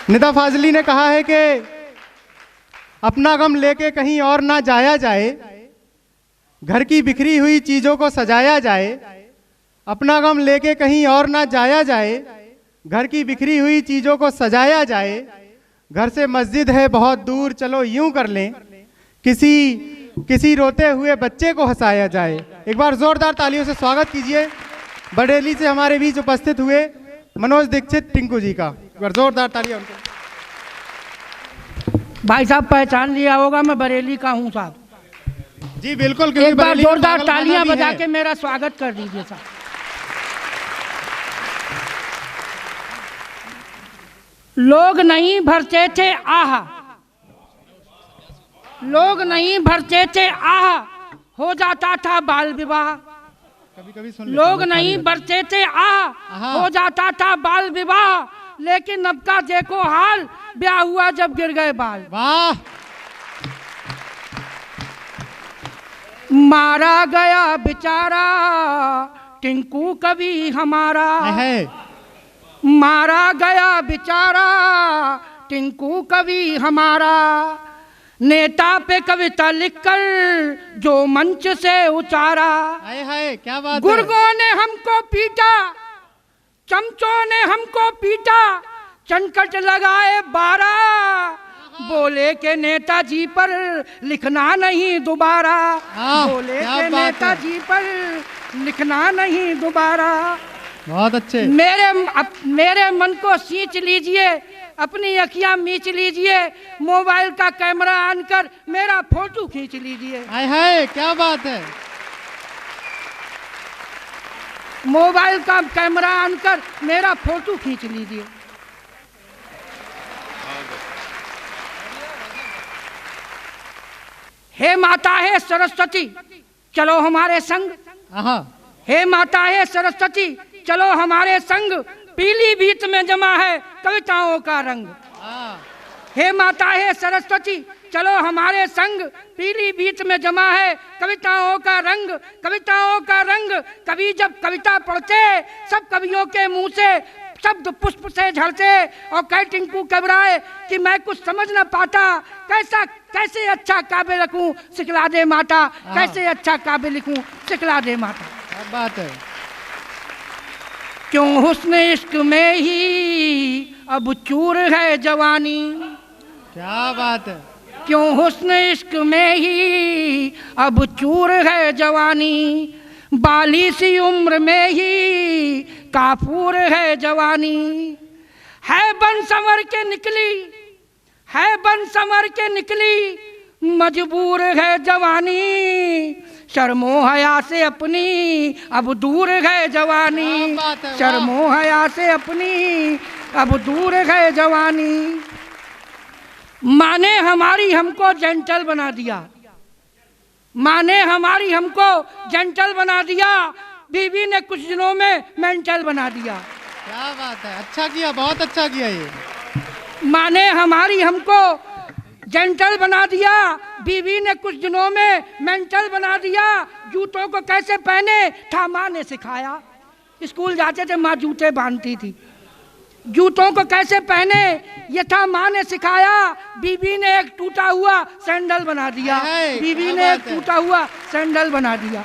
निदा फाजली ने कहा है कि अपना गम लेके कहीं और ना जाया जाए, घर की बिखरी हुई चीज़ों को सजाया जाए। अपना गम लेके कहीं और ना जाया जाए, घर की बिखरी हुई चीज़ों को सजाया जाए। घर से मस्जिद है बहुत दूर, चलो यूं कर लें, किसी रोते हुए बच्चे को हंसाया जाए। एक बार जोरदार तालियों से स्वागत कीजिए बरेली से हमारे बीच उपस्थित हुए मनोज दीक्षित टिंकू जी का। एक बार जोरदार तालियां उनको। भाई साहब पहचान लिया होगा, मैं बरेली का हूँ साहब जी बिल्कुल। एक बार जोरदार तालियां बजा के मेरा स्वागत कर दीजिए साहब। लोग नहीं भरते थे आहा, लोग नहीं भरते थे आहा, हो जाता था बाल विवाह। कभी सुन लोग नहीं भरते थे आहा, हो जाता था बाल विवाह। लेकिन अब का देखो हाल, ब्याह हुआ जब गिर गए बाल। वाह! मारा गया बेचारा टिंकू कवि हमारा है। मारा गया बेचारा टिंकू कवि हमारा। नेता पे कविता लिखकर जो मंच से उतारा। है क्या बात। गुर्गों ने हमको पीटा, चमचों ने हमको पीटा, चनकट लगाए 12। बोले के नेताजी पर लिखना नहीं दोबारा। बोले के नेताजी पर लिखना नहीं दोबारा। बहुत अच्छे। मेरे मन को सींच लीजिए, अपनी अखियां मीच लीजिए, मोबाइल का कैमरा ऑन कर मेरा फोटो खींच लीजिए। है क्या बात है। मोबाइल का कैमरा ऑन कर मेरा फोटो खींच लीजिए। हे माता है सरस्वती चलो हमारे संग। हे माता है सरस्वती चलो हमारे संग, पीलीभीत में जमा है कविताओं का रंग। हे माता है सरस्वती चलो हमारे संग, पीलीभीत में जमा है कविताओं का रंग। कविताओं का रंग कवि जब कविता पढ़ते, सब कवियों के मुंह से शब्द पुष्प से झड़ते। और कह टिंकू घबराए कि मैं कुछ समझ न पाता, कैसे अच्छा काव्य लिखूं सिखला दे माता, कैसे अच्छा काव्य लिखूं सिखला दे माता। क्या बात है। क्यों हुस्न इश्क में ही अब चूर है जवानी। क्या बात है। क्यों हुस्न इश्क में ही अब चूर है जवानी। बाली सी उम्र में ही काफूर है जवानी। है बन संवर के निकली, है बन संवर के निकली, मजबूर है जवानी। शर्मो हया से अपनी अब दूर है जवानी। शर्मो हया से अपनी अब दूर है जवानी। माँ ने हमारी हमको जेंटल बना दिया, माँ ने हमारी हमको जेंटल बना दिया, बीवी ने कुछ दिनों में मेंटल बना दिया। क्या बात है, अच्छा किया, बहुत अच्छा किया ये। माँ ने हमारी हमको जेंटल बना दिया, बीवी ने कुछ दिनों में मेंटल बना दिया। जूतों को कैसे पहने था माँ ने सिखाया। स्कूल जाते थे माँ जूते बांधती थी, जूतों को कैसे पहने ये था माँ ने सिखाया। बीवी ने एक टूटा हुआ सैंडल बना दिया, बीवी ने एक टूटा हुआ सैंडल बना दिया।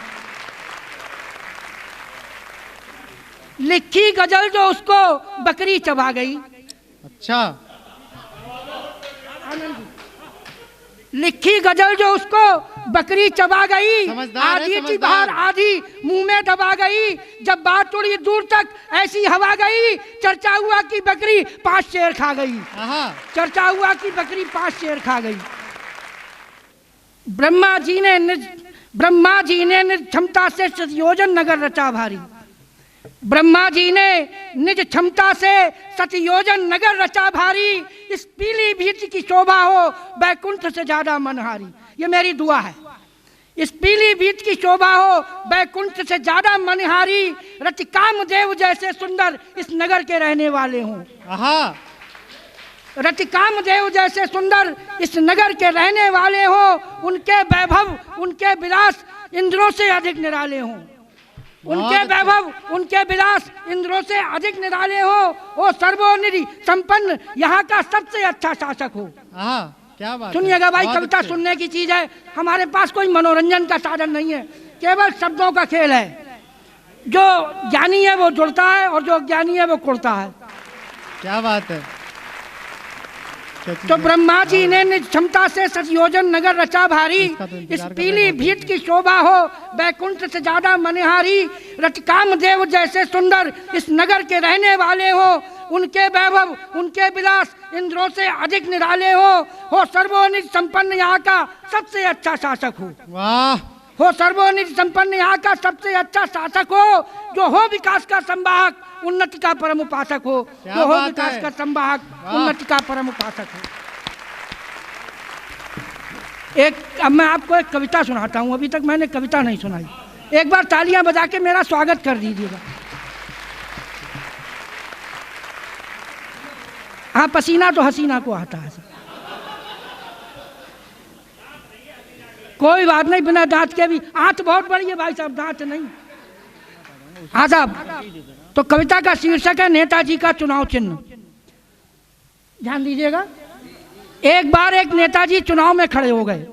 लिखी गजल जो उसको बकरी चबा गई। अच्छा। लिखी गजल जो उसको बकरी चबा गई। आधी थी बाहर आधी मुंह में दबा गई। जब बात थोड़ी दूर तक ऐसी हवा गई, चर्चा हुआ कि बकरी 5 शेर खा गई। चर्चा हुआ कि बकरी 5 शेर खा गई। ब्रह्मा जी ने निज क्षमता से सतयोजन नगर रचा भारी। ब्रह्मा जी ने निज क्षमता से सतयोजन नगर रचा भारी। इस पीलीभीत की शोभा हो बैकुंठ से ज्यादा मनहारी। ये मेरी दुआ है। इस पीलीभीत की शोभा हो बैकुंठ से ज्यादा मनहारी। रति कामदेव जैसे सुंदर इस नगर के रहने वाले हों। रति कामदेव जैसे सुंदर इस नगर के रहने वाले हों। उनके वैभव उनके विलास इंद्रों से अधिक निराले हों। उनके वैभव, उनके विलास इंद्रों से अधिक निराले हो, वो सर्वोन्नति संपन्न यहाँ का सबसे अच्छा शासक हो। क्या बात। सुनिएगा भाई, कविता सुनने की चीज है, हमारे पास कोई मनोरंजन का साधन नहीं है, केवल शब्दों का खेल है। जो ज्ञानी है वो जुड़ता है और जो ज्ञानी है वो कुड़ता है। क्या बात है। तो ब्रह्मा जी ने निज क्षमता से सतयोजन नगर रचा भारी, इस पीली भीत की शोभा हो बैकुंठ से ज्यादा मनहारी। रच कामदेव जैसे सुंदर इस नगर के रहने वाले हो, उनके वैभव, उनके विलास इंद्रों से अधिक निराले हो सर्वोन्नति संपन्न यहाँ का सबसे अच्छा शासक हो। वाह। हो सर्वोन्नति संपन्न यहाँ का सबसे अच्छा शासक हो, जो हो विकास का संवाहक, उन्नति का परम उपासक हो। जो हो विकास का संवाहक, उन्नति का परम उपासक हो। अब मैं आपको एक कविता सुनाता हूँ, अभी तक मैंने कविता नहीं सुनाई। एक बार तालियां बजा के मेरा स्वागत कर दीजिएगा। हाँ, पसीना तो हसीना को आता है। कोई बात नहीं, बिना दांत के भी। आंत बहुत बड़ी है भाई साहब, दांत नहीं। हाँ साहब, तो कविता का शीर्षक है नेताजी का चुनाव चिन्ह। ध्यान दीजिएगा। एक बार एक नेताजी चुनाव में खड़े हो गए।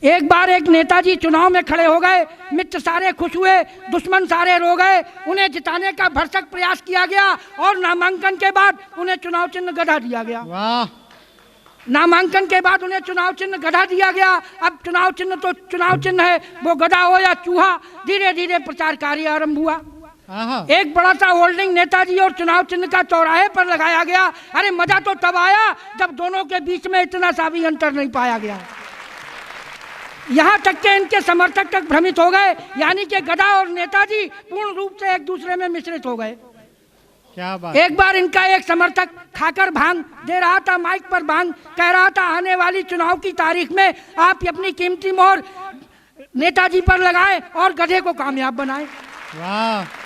एक बार एक नेताजी चुनाव में खड़े हो गए। मित्र सारे खुश हुए, दुश्मन सारे रो गए। उन्हें जिताने का भरसक प्रयास किया गया और नामांकन के बाद उन्हें चुनाव चिन्ह गधा दिया गया। वाह। नामांकन के बाद उन्हें चुनाव चिन्ह गधा दिया गया। अब चुनाव चिन्ह तो चुनाव चिन्ह है, वो गधा हो या चूहा। धीरे धीरे प्रचार कार्य आरंभ हुआ। एक बड़ा सा होल्डिंग नेताजी और चुनाव चिन्ह का चौराहे पर लगाया गया। अरे मजा तो तब आया जब दोनों के बीच में इतना सा भी अंतर नहीं पाया गया। यहाँ तक के इनके समर्थक तक भ्रमित हो गए, यानी कि गधा और नेताजी पूर्ण रूप से एक दूसरे में मिश्रित हो गए। क्या बात। एक बार इनका एक समर्थक खाकर भांग दे रहा था, माइक पर भांग कह रहा था, आने वाली चुनाव की तारीख में आप अपनी कीमती मोहर नेताजी पर लगाएं और गधे को कामयाब बनाएं। वाह।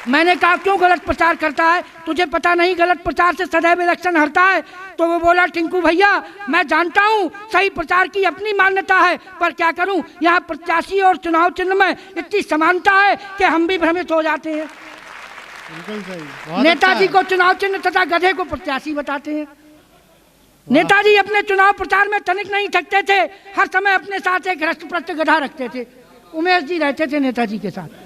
मैंने कहा क्यों गलत प्रचार करता है, तुझे पता नहीं गलत प्रचार से सदैव इलेक्शन हारता है। तो वो बोला, टिंकू भैया मैं जानता हूँ सही प्रचार की अपनी मान्यता है, पर क्या करूँ, यहाँ प्रत्याशी और चुनाव चिन्ह में इतनी समानता है कि हम भी भ्रमित हो जाते हैं। बिल्कुल सही। नेताजी को चुनाव चिन्ह तथा गधे को प्रत्याशी बताते हैं। नेताजी अपने चुनाव प्रचार में तनिक नहीं थकते थे, हर समय अपने साथ एक हृष्टपुष्ट गधा रखते थे। उमेश जी रहते थे नेताजी के साथ।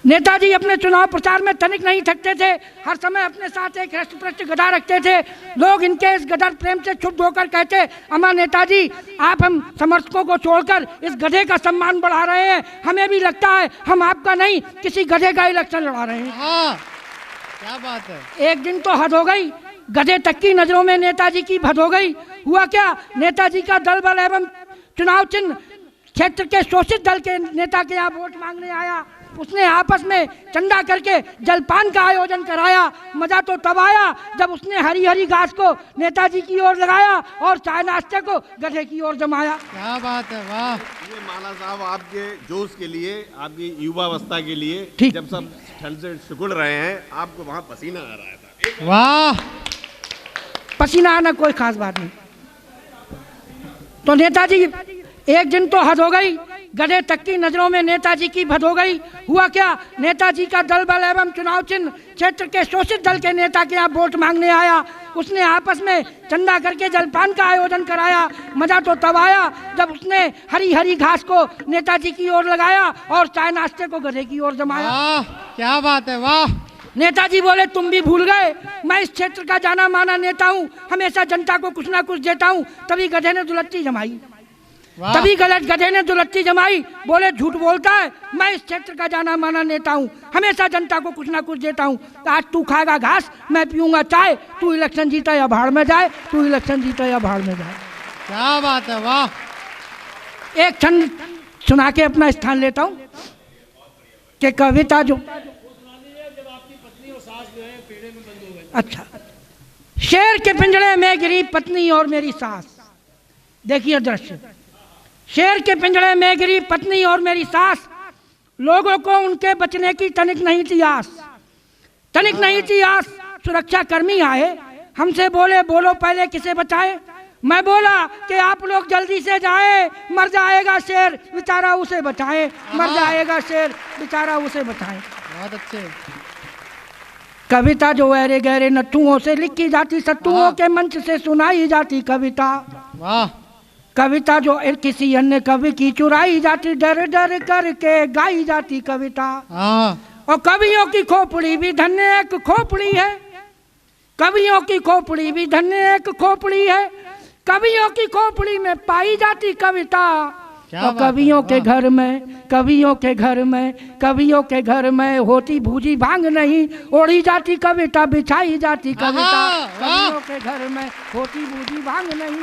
नेताजी अपने चुनाव प्रचार में तनिक नहीं थकते थे, हर समय अपने साथ एक हृष्टपुष्ट गधा रखते थे। लोग इनके इस गदर प्रेम से क्षुब्ध होकर कहते, अम्मा नेताजी आप हम समर्थकों को छोड़कर इस गधे का सम्मान बढ़ा रहे हैं, हमें भी लगता है हम आपका नहीं किसी गधे का इलेक्शन लड़ा रहे हैं। हाँ, क्या बात है। एक दिन तो हद हो गई, गधे तक की नजरों में नेताजी की भद हो गई। हुआ क्या, नेताजी का दल बल एवं चुनाव चिन्ह क्षेत्र के शोषित दल के नेता के यहाँ वोट मांगने आया। उसने आपस में चंदा करके जलपान का आयोजन कराया। मजा तो तब आया जब उसने हरी हरी घास को नेताजी की ओर लगाया और चाय नाश्ते को गधे की ओर जमाया। क्या बात है। वाह। ये माला साहब आपके जोश के लिए, आपकी युवावस्था के लिए, जब सब ठंड से सिकुड़ रहे हैं, आपको वहाँ पसीना आ रहा था। वाह। पसीना आना कोई खास बात नहीं। तो नेताजी एक दिन तो हद हो गई, गधे तक की नजरों में नेताजी की भद हो गई। हुआ क्या, नेताजी का दल बल एवं चुनाव चिन्ह क्षेत्र के शोषित दल के नेता के यहाँ वोट मांगने आया। उसने आपस में चंदा करके जलपान का आयोजन कराया। मजा तो तब आया जब उसने हरी हरी घास को नेताजी की ओर लगाया और चाय नाश्ते को गधे की ओर जमाया। क्या बात है। वाह। नेताजी बोले, तुम भी भूल गए मैं इस क्षेत्र का जाना माना नेता हूँ, हमेशा जनता को कुछ ना कुछ देता हूँ। तभी गधे ने दुलत्ती जमाई। तभी गधे ने दुलत्ती जमाई। बोले, झूठ बोलता है, मैं इस क्षेत्र का जाना माना नेता हूँ, हमेशा जनता को कुछ ना कुछ देता हूँ। आज तू खाएगा घास, मैं पीऊंगा चाय, तू इलेक्शन जीता या भाड़ में जाए, तू इलेक्शन जीता या भाड़ में जाए। क्या बात है। वाह। एक क्षण सुना के अपना स्थान लेता हूँ कि कविता जो अच्छा, शेर के पिंजड़े में गिरी पत्नी और मेरी सास। देखिए दृश्य, शेर के पिंजड़े में गिरी पत्नी और मेरी सास। लोगों को उनके बचने की तनिक नहीं थी आस, तनिक नहीं थी आस। सुरक्षा कर्मी आए, हमसे बोले, बोलो पहले किसे बचाए। मैं बोला कि आप लोग जल्दी से जाएं, मर जाएगा शेर बेचारा उसे बचाएं, मर जाएगा शेर बेचारा उसे बचाएं। बहुत अच्छे। कविता जो ऐरे गहरे नट्टुओं से लिखी जाती, सट्टुओं के मंच से सुनाई जाती कविता। वाह। कविता जो किसी अन्य कवि की चुराई जाती, डर डर करके गाई जाती कविता। और कवियों की खोपड़ी भी धन्य एक खोपड़ी है, कवियों की खोपड़ी भी धन्य एक खोपड़ी है, कवियों की खोपड़ी में पाई जाती कविता। और कवियों के घर में, कवियों के घर में, कवियों के घर में होती भूजी भांग नहीं, ओढ़ी जाती कविता, बिछाई जाती कविता। कवियों के घर में होती भूजी भांग नहीं।